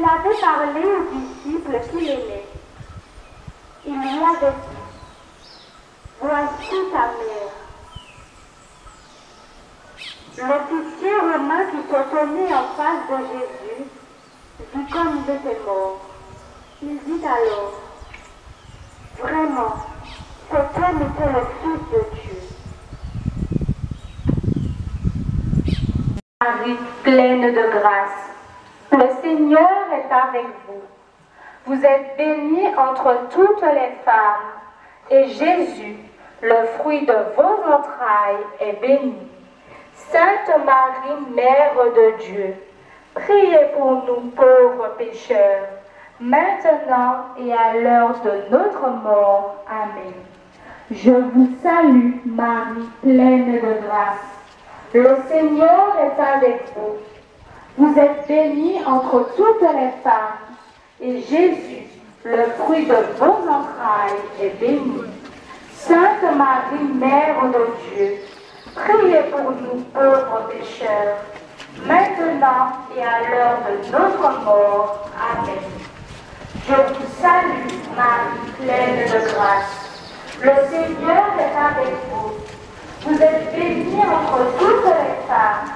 avait parlé aux disciples qu'il aimait. Il lui avait dit, voici ta mère. L'officier romain qui se tenait en face de Jésus vit comme il était mort. Il dit alors, vraiment, cet homme était le Fils de Dieu. Marie, pleine de grâce, le Seigneur est avec vous. Vous êtes bénie entre toutes les femmes, et Jésus, le fruit de vos entrailles, est béni. Sainte Marie, Mère de Dieu, priez pour nous pauvres pécheurs, maintenant et à l'heure de notre mort. Amen. Je vous salue, Marie, pleine de grâce. Le Seigneur est avec vous. Vous êtes bénie entre toutes les femmes, et Jésus, le fruit de vos entrailles, est béni. Sainte Marie, Mère de Dieu, priez pour nous pauvres pécheurs, maintenant et à l'heure de notre mort. Amen. Je vous salue, Marie, pleine de grâce. Le Seigneur est avec vous. Vous êtes bénie entre toutes les femmes,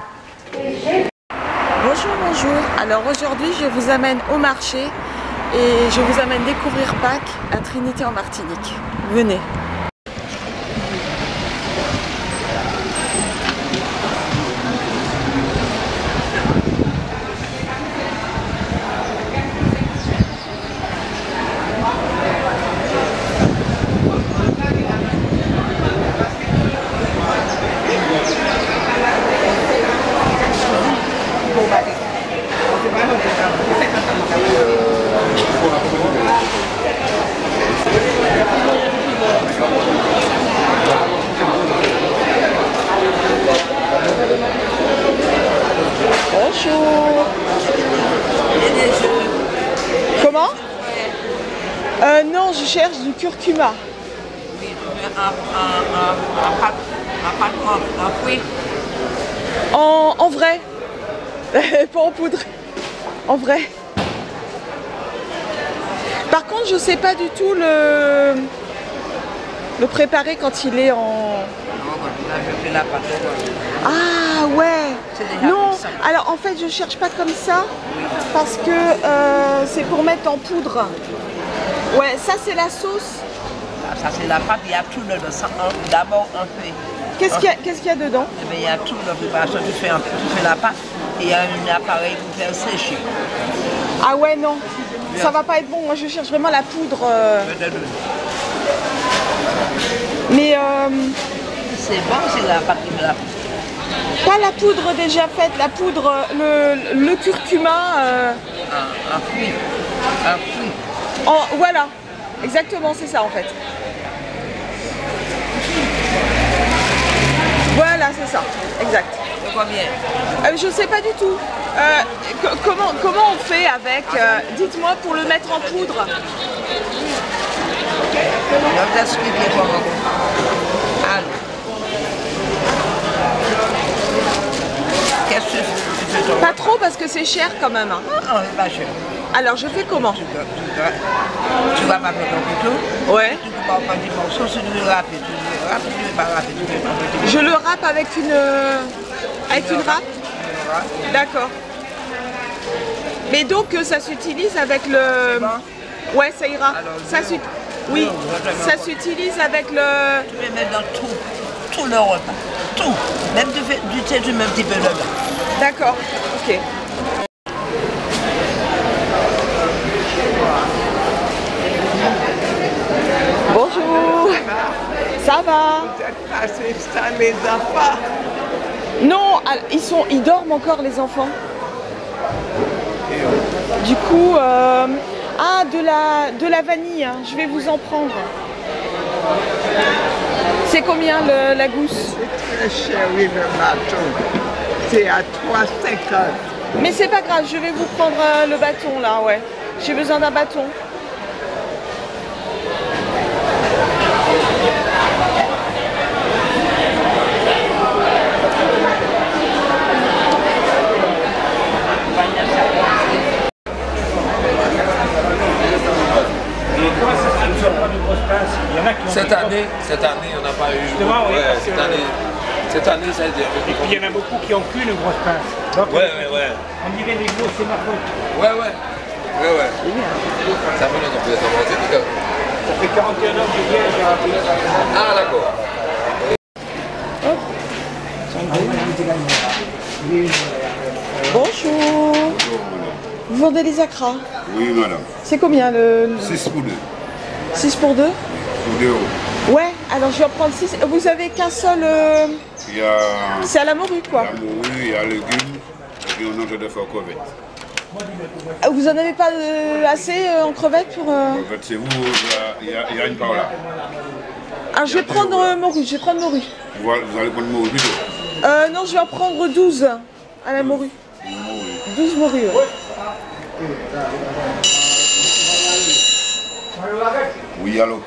et Jésus... Bonjour, bonjour. Alors aujourd'hui, je vous amène au marché et je vous amène découvrir Pâques à Trinité en Martinique. Venez. Bonjour. Comment? Non, je cherche du curcuma. En vrai. Pas en poudre. En vrai. Par contre, je sais pas du tout le préparer quand il est en... Ah ouais. Non, alors en fait je cherche pas comme ça parce que c'est pour mettre en poudre. Ouais, ça c'est la sauce. Ça c'est la pâte, il y a tout dedans. D'abord un peu. Qu'est-ce qu'il y a dedans? Eh bien, il y a tout dans la préparation. Tu fais la pâte et il y a un appareil pour faire sécher. Ah ouais, non. Ça va pas être bon. Moi je cherche vraiment la poudre. Mais c'est bon, c'est la pâte qui me la... Pas la poudre déjà faite, la poudre, le curcuma. Un fruit. Un fruit. Voilà, exactement, c'est ça en fait. Voilà, c'est ça, exact. C'est combien? Je sais pas du tout. Comment on fait avec, dites-moi, pour le mettre en poudre? Je vais t'expliquer comment. Alors. Qu'est-ce que tu fais? Pas trop parce que c'est cher quand même. Hein. Non, c'est pas cher. Alors je fais comment? Tu vas avec ton couteau. Ouais. Tu vas prendre des morceaux, si tu veux râper, tu veux râper, tu veux pas râper, tu veux pas. Je le râpe avec une râpe? D'accord. Mais donc ça s'utilise avec le... Ouais, ça ira. Oui, ça s'utilise avec le... Tu peux mettre dans tout le repas. Tout. Même du thé, tu mets un petit peu dedans. D'accord, ok. Bonjour. Ça va? Vous êtes passé sans les enfants? Non, ils dorment encore les enfants. Du coup, de la vanille, hein. Je vais vous en prendre. C'est combien la gousse? C'est très cher, oui, le bâton. C'est à 3,50. Mais c'est pas grave, je vais vous prendre le bâton là, ouais. J'ai besoin d'un bâton. année, on n'a pas eu. Justement, oui, parce cette que- année, ça a été un peu Et plus puis il y en a beaucoup qui ont qu'une grosse pince. Donc, Ouais. on dirait des gros, c'est ma faute. Ouais. Ça fait longtemps que vous êtes en France, Ça fait 41 ans que je viens, j'ai rappelé ça. Ah, d'accord. Bonjour. Vous vendez les acras? Oui, madame. C'est combien le... 6 pour 2. 6 pour 2? Pour 2 euros. Ouais, alors je vais en prendre 6. Vous avez qu'un seul... Il y a C'est à la morue, quoi. la morue, il y a légumes, et puis on a de faire crevettes. Vous en avez pas assez en crevettes pour... Crevettes, c'est vous, il y a une part là. Alors je vais prendre morue, morue. Vous allez prendre morue plutôt. Non, je vais en prendre 12 à la morue. 12 morues, ouais. Oui, allô.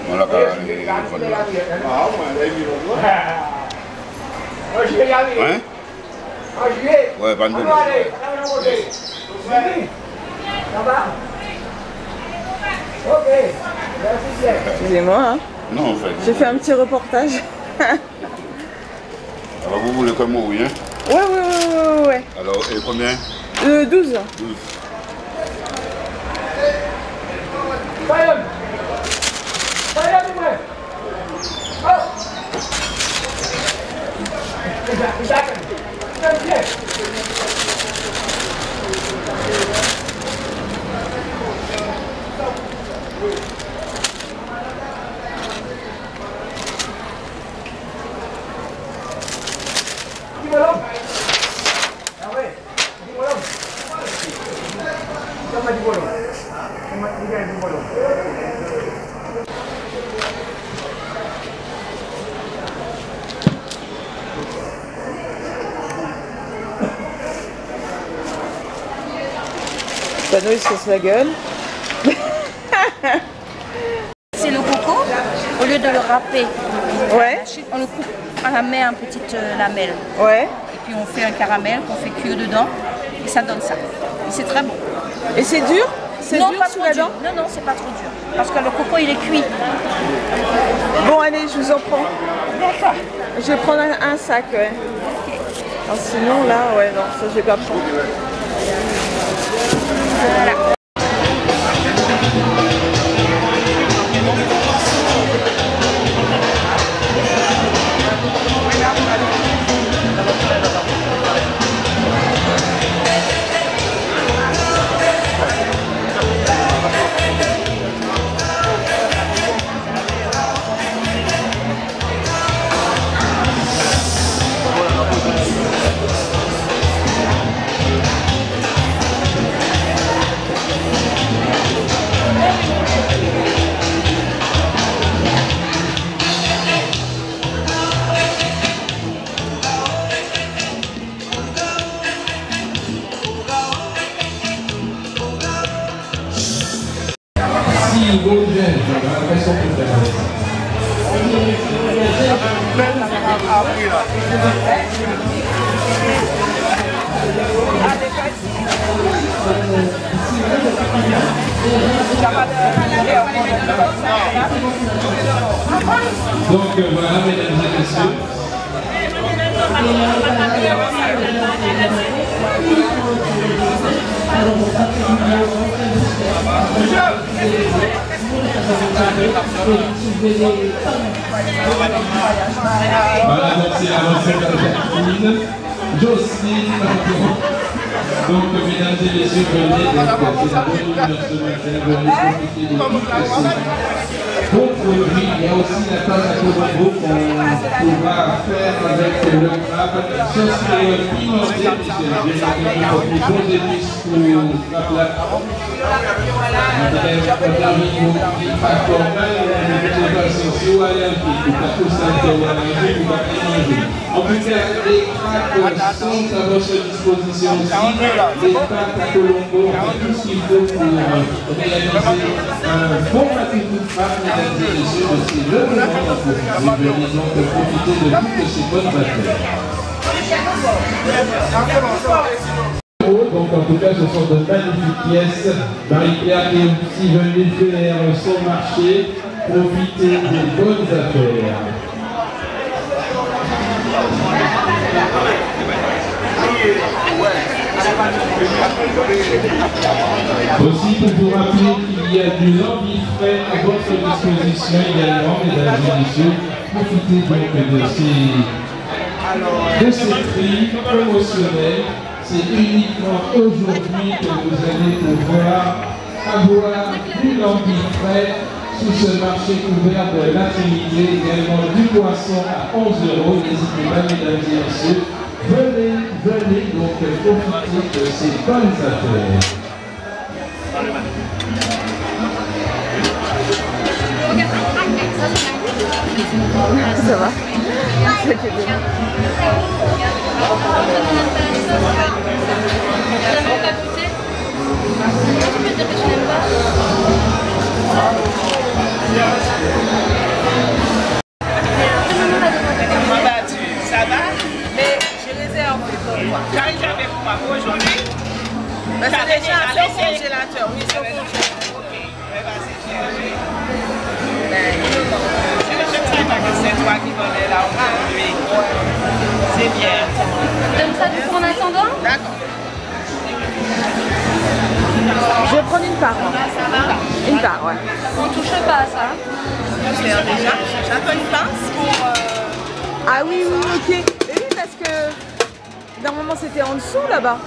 Voilà, hein? Ouais, pas de problème. Excusez-moi, hein. Non, en fait. J'ai fait un petit reportage. Alors, vous voulez comme morue, hein? Ouais. Alors, et combien? 12. 12. Pano, il se casse la gueule. C'est le coco, au lieu de le râper, Ouais. on le coupe à la main en petites lamelles. Ouais. Et puis on fait un caramel qu'on fait cuire dedans et ça donne ça. Et c'est très bon. Et c'est dur? C'est Non, dur pas sous trop la dur. dent? Non, c'est pas trop dur. Parce que le coco il est cuit. Bon, allez, je vous en prends. D'accord. Je vais prendre un sac, ouais. Alors, sinon, là, ouais, non, ça, je vais pas prendre. Voilà. Donc voilà, mesdames et messieurs. Voilà, donc c'est la recette de Jocelyne. Donc, mesdames et messieurs, venez, c'est la bonne humeur ce matin, venez profiter de tout ce bon produit. Il y a aussi la pâte à colombo qu'on pourra faire avec le crabe. Sauce créole pimentée, monsieur. J'ai mis beaucoup de épices pour la plate. En tout cas, les craques sont à votre disposition aussi. Les pâtes à colombo, tout ce qu'il faut pour réaliser un bon pâté de frappe, mesdames et messieurs, c'est le moment d'en profiter. Venez donc profiter de toutes ces bonnes batailles. Donc en tout cas, ce sont de magnifiques pièces. Marie-Claire qui est aussi venue faire son marché. Profitez des bonnes affaires. Aussi, pour vous rappeler qu'il y a du lambi frais à votre disposition également, mesdames et messieurs. Profitez donc de ces prix promotionnels. C'est uniquement aujourd'hui que vous allez pouvoir avoir du lambi frais sous ce marché couvert de la Trinité, également du poisson à 11 €. N'hésitez pas, mesdames et messieurs. Venez donc profiter de ces bonnes affaires. Ça va. Ça va? Mais je réserve pour toi. J'arrive avec moi aujourd'hui. Mais c'est déjà un congélateur. Oui, c'est congélateur. Ok. Mais vas-y, chercher. Je ne sais pas que c'est toi qui m'en es là. C'est bien. Donne ça du coup en attendant? D'accord. Je vais prendre une part. Une part, ouais. On touche pas à ça. Je sais déjà. J'attends une pince pour... Ah oui, ok. Et oui, parce que normalement c'était en dessous là-bas.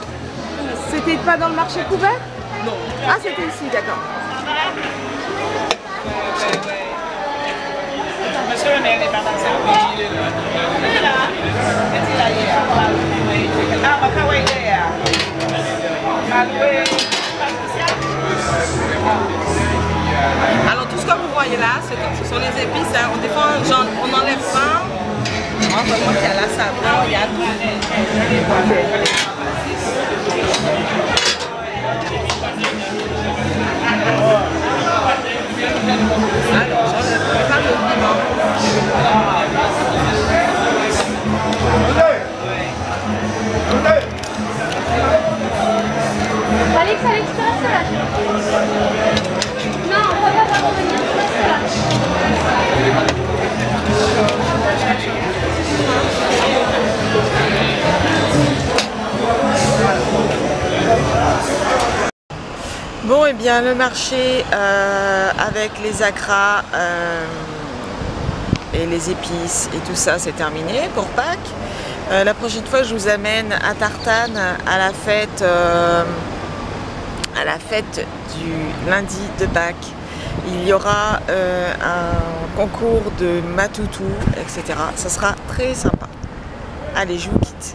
C'était pas dans le marché couvert? Non. Ah, c'était ici, d'accord. Monsieur le maire n'est pas dans cette ville. Il est là. Il est là hier. Ah, ma kawaii est là. Alors tout ce que vous voyez là, ce sont les épices. Hein. Des fois, on n'enlève pas. Vraiment, il y a la saveur, il y a tout. Alors, j'enlève pas le piment. Alex, tu restes là. Non, on va pas revenir, tu restes là. Bon, et bien le marché avec les acras et les épices et tout ça, c'est terminé pour Pâques. La prochaine fois, je vous amène à Tartane à la fête du lundi de Pâques. Il y aura un concours de matoutou, etc. Ça sera très sympa. Allez, je vous quitte.